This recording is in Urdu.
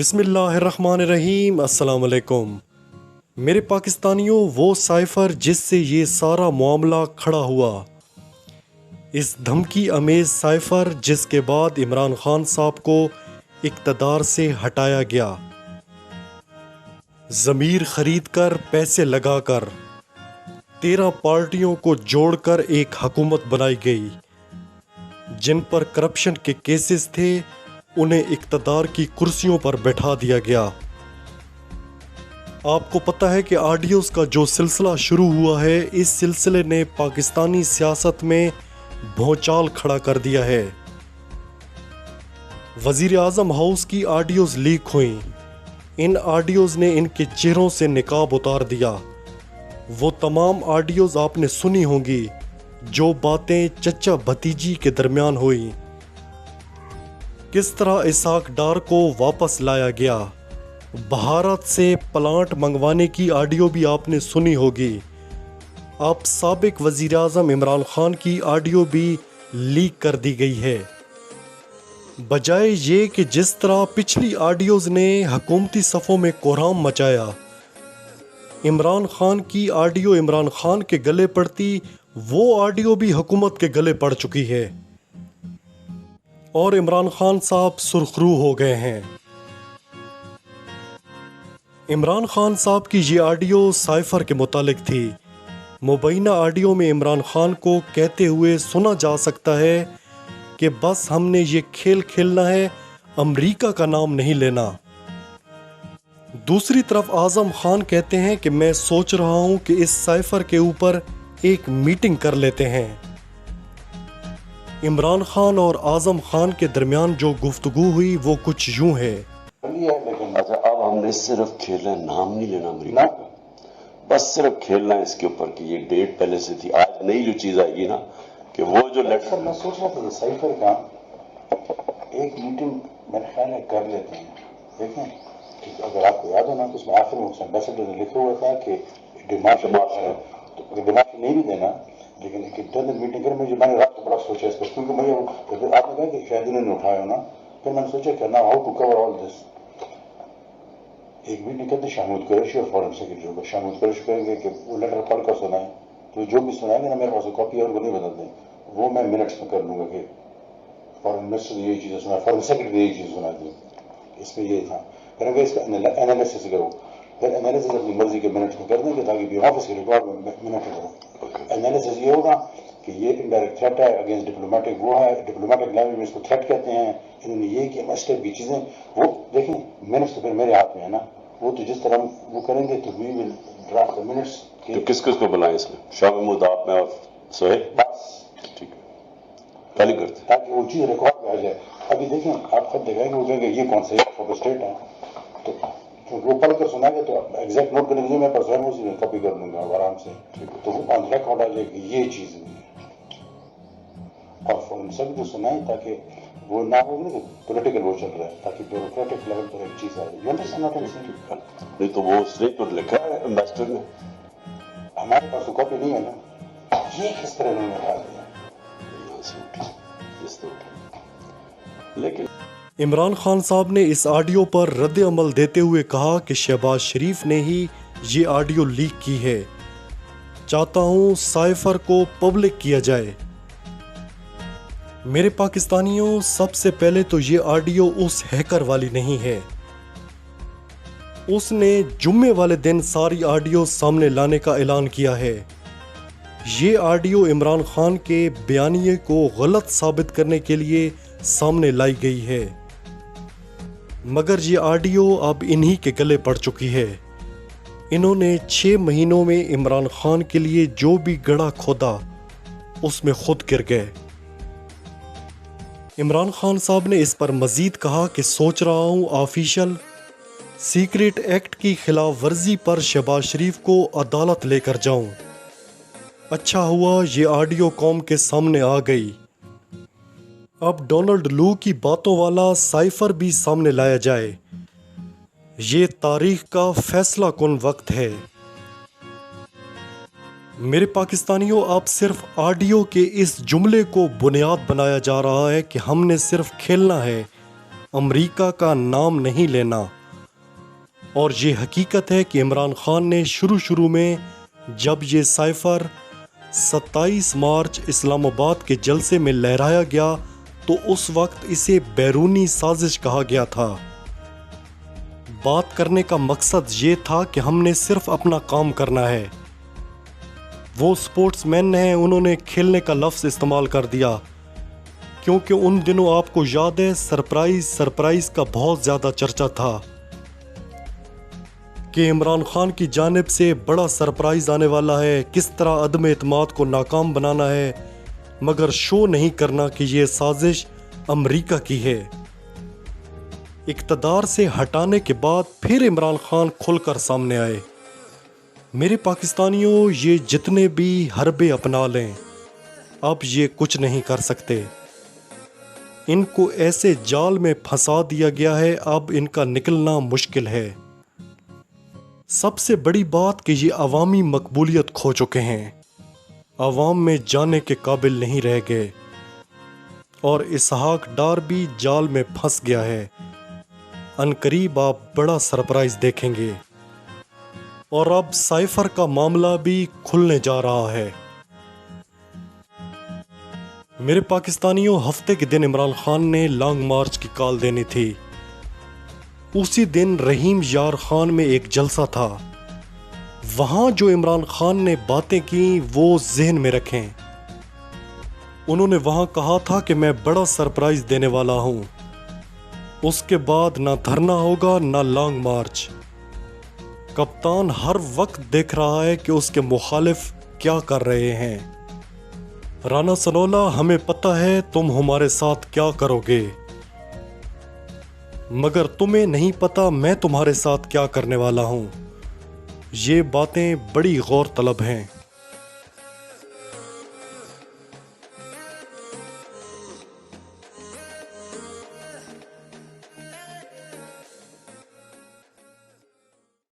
بسم اللہ الرحمن الرحیم۔ السلام علیکم میرے پاکستانیوں، وہ سائفر جس سے یہ سارا معاملہ کھڑا ہوا، اس دھمکی امیز سائفر جس کے بعد عمران خان صاحب کو اقتدار سے ہٹایا گیا، ضمیر خرید کر، پیسے لگا کر 13 پارٹیوں کو جوڑ کر ایک حکومت بنائی گئی، جن پر کرپشن کے کیسز تھے انہیں اقتدار کی کرسیوں پر بیٹھا دیا گیا۔ آپ کو پتہ ہے کہ آڈیوز کا جو سلسلہ شروع ہوا ہے، اس سلسلے نے پاکستانی سیاست میں بھونچال کھڑا کر دیا ہے۔ وزیر اعظم ہاؤس کی آڈیوز لیک ہوئیں، ان آڈیوز نے ان کے چہروں سے نقاب اتار دیا۔ وہ تمام آڈیوز آپ نے سنی ہوں گی جو باتیں چچا بھتیجی کے درمیان ہوئیں، کس طرح اسحاق ڈار کو واپس لایا گیا۔ بھارت سے پلانٹ منگوانے کی آڈیو بھی آپ نے سنی ہوگی۔ اب سابق وزیر اعظم عمران خان کی آڈیو بھی لیک کر دی گئی ہے۔ بجائے یہ کہ جس طرح پچھلی آڈیوز نے حکومتی صفوں میں کوہرام مچایا، عمران خان کی آڈیو عمران خان کے گلے پڑتی، وہ آڈیو بھی حکومت کے گلے پڑ چکی ہے اور عمران خان صاحب سرخرو ہو گئے ہیں۔ عمران خان صاحب کی یہ آڈیو سائفر کے متعلق تھی۔ مبینہ آڈیو میں عمران خان کو کہتے ہوئے سنا جا سکتا ہے کہ بس ہم نے یہ کھیل کھیلنا ہے، امریکہ کا نام نہیں لینا۔ دوسری طرف اعظم خان کہتے ہیں کہ میں سوچ رہا ہوں کہ اس سائفر کے اوپر ایک میٹنگ کر لیتے ہیں۔ عمران خان اور اعظم خان کے درمیان جو گفتگو ہوئی وہ کچھ یوں ہے۔ لیکن اچھا، اب ہم نے صرف کھیلنا ہے، نام نہیں لینا امریکہ کا، بس صرف کھیلنا ہے اس کے اوپر کہ یہ ڈیٹ پہلے سے تھی۔ آج نئی جو چیز آئے گی نا کہ وہ جو لیٹر، میں سوچ رہا تھا کہ سائفر کا ایک میٹنگ میرے خیال ہے کر لیتے ہیں۔ دیکھیں کہ اگر آپ کو یاد ہونا تو اس میں آخر میں ایمبیسڈر نے لکھا ہوا تھا کہ ڈیمانڈ ہے، تو ڈیمانڈ نہیں بھی دینا، لیکن ایک انٹرنل میٹنگ کریں۔ میں نے رات کو بڑا سوچا اس پر، کیونکہ میں آپ نے کہا کہ شاید انہوں نے اٹھایا ہونا، پھر میں نے سوچا کہ نا ہاؤ ٹو کور آل دس۔ ایک میٹنگ کرتے شاہمود قریشی اور فارن سیکرٹری کو، شاہمود قریشی کہیں گے کہ وہ لیٹر پڑھ کر سنائیں، تو جو بھی سنائیں گے نا میرے پاس کاپی اور کو نہیں بدل دیں، وہ میں منٹس میں کر لوں گا کہ فارن منسٹر نے یہی چیزیں سنا، فارن سیکرٹری نے یہی چیز سنا دی، اس میں یہ تھا۔ پھر کہ اس کا انالیسس کرو، پھر انالیسس اپنی مرضی کے منٹس میں کر دیں گے تاکہ بھی آفس کے ریکارڈ میں منٹ کرو۔ انالیسس یہ ہوگا کہ یہ انڈائریکٹ تھریٹ ہے اگینسٹ ڈپلومیٹک، وہ ہے ڈپلومیٹک لینگویج میں اس کو تھریٹ کہتے ہیں، انہوں نے یہ کیا مسٹر کی چیزیں، وہ دیکھیں منٹس تو پھر میرے ہاتھ میں ہے نا، وہ تو جس طرح وہ کریں گے تو وی ول ڈرافٹ منٹس۔ تو کس کس کو بلائیں اس میں؟ شاہ محمود، آپ میں اور سہیل، بس ٹھیک ہے، پہلے کرتے ہیں تاکہ وہ چیز ریکارڈ میں آ جائے۔ ابھی دیکھیں آپ خود دیکھیں گے، وہ کہیں گے یہ کون سا اسٹیٹ ہے، تو وہ پڑھ کر سنا گے تو ایگزیکٹ نوٹ کرنے کے لیے میں پر سوئم اسی میں کاپی کر دوں گا آرام سے، تو وہ آن ریکارڈ آ جائے گی یہ چیز ہوئی ہے۔ اور فارن سیکرٹری کو سنائیں تاکہ وہ نہ ہو کہ پولیٹیکل وہ چل رہا ہے، تاکہ بیوروکریٹک لیول پر ایک چیز آ جائے۔ نہیں تو وہ اس نے تو لکھا ہے امبیسڈر نے، ہمارے پاس تو کاپی نہیں ہے نا، یہ کس طرح انہوں نے ڈال دیا۔ یہاں سے اٹھی، اس طرح اٹھی۔ لیکن عمران خان صاحب نے اس آڈیو پر رد عمل دیتے ہوئے کہا کہ شہباز شریف نے ہی یہ آڈیو لیک کی ہے، چاہتا ہوں سائفر کو پبلک کیا جائے۔ میرے پاکستانیوں، سب سے پہلے تو یہ آڈیو اس ہیکر والی نہیں ہے، اس نے جمعے والے دن ساری آڈیو سامنے لانے کا اعلان کیا ہے۔ یہ آڈیو عمران خان کے بیانیے کو غلط ثابت کرنے کے لیے سامنے لائی گئی ہے، مگر یہ آڈیو اب انہی کے گلے پڑ چکی ہے۔ انہوں نے 6 مہینوں میں عمران خان کے لیے جو بھی گڑھا کھودا اس میں خود گر گئے۔ عمران خان صاحب نے اس پر مزید کہا کہ سوچ رہا ہوں آفیشل سیکریٹ ایکٹ کی خلاف ورزی پر شہباز شریف کو عدالت لے کر جاؤں۔ اچھا ہوا یہ آڈیو قوم کے سامنے آ گئی، اب ڈونلڈ لو کی باتوں والا سائفر بھی سامنے لایا جائے۔ یہ تاریخ کا فیصلہ کن وقت ہے۔ میرے پاکستانیوں، اب صرف آڈیو کے اس جملے کو بنیاد بنایا جا رہا ہے کہ ہم نے صرف کھیلنا ہے، امریکہ کا نام نہیں لینا۔ اور یہ حقیقت ہے کہ عمران خان نے شروع میں جب یہ سائفر 27 مارچ اسلام آباد کے جلسے میں لہرایا گیا تو اس وقت اسے بیرونی سازش کہا گیا تھا۔ بات کرنے کا مقصد یہ تھا کہ ہم نے صرف اپنا کام کرنا ہے۔ وہ سپورٹس مین ہیں، انہوں نے کھیلنے کا لفظ استعمال کر دیا کیونکہ ان دنوں آپ کو یاد ہے سرپرائز کا بہت زیادہ چرچا تھا کہ عمران خان کی جانب سے بڑا سرپرائز آنے والا ہے، کس طرح عدم اعتماد کو ناکام بنانا ہے، مگر شو نہیں کرنا کہ یہ سازش امریکہ کی ہے۔ اقتدار سے ہٹانے کے بعد پھر عمران خان کھل کر سامنے آئے۔ میرے پاکستانیوں، یہ جتنے بھی حربے اپنا لیں اب یہ کچھ نہیں کر سکتے۔ ان کو ایسے جال میں پھنسا دیا گیا ہے، اب ان کا نکلنا مشکل ہے۔ سب سے بڑی بات کہ یہ عوامی مقبولیت کھو چکے ہیں، عوام میں جانے کے قابل نہیں رہ گئے، اور اسحاق ڈار بھی جال میں پھنس گیا ہے۔ عنقریب آپ بڑا سرپرائز دیکھیں گے، اور اب سائفر کا معاملہ بھی کھلنے جا رہا ہے۔ میرے پاکستانیوں، ہفتے کے دن عمران خان نے لانگ مارچ کی کال دینی تھی۔ اسی دن رحیم یار خان میں ایک جلسہ تھا۔ وہاں جو عمران خان نے باتیں کی وہ ذہن میں رکھیں۔ انہوں نے وہاں کہا تھا کہ میں بڑا سرپرائز دینے والا ہوں، اس کے بعد نہ دھرنا ہوگا نہ لانگ مارچ۔ کپتان ہر وقت دیکھ رہا ہے کہ اس کے مخالف کیا کر رہے ہیں۔ رانا سنولا، ہمیں پتہ ہے تم ہمارے ساتھ کیا کرو گے، مگر تمہیں نہیں پتہ میں تمہارے ساتھ کیا کرنے والا ہوں۔ یہ باتیں بڑی غور طلب ہیں۔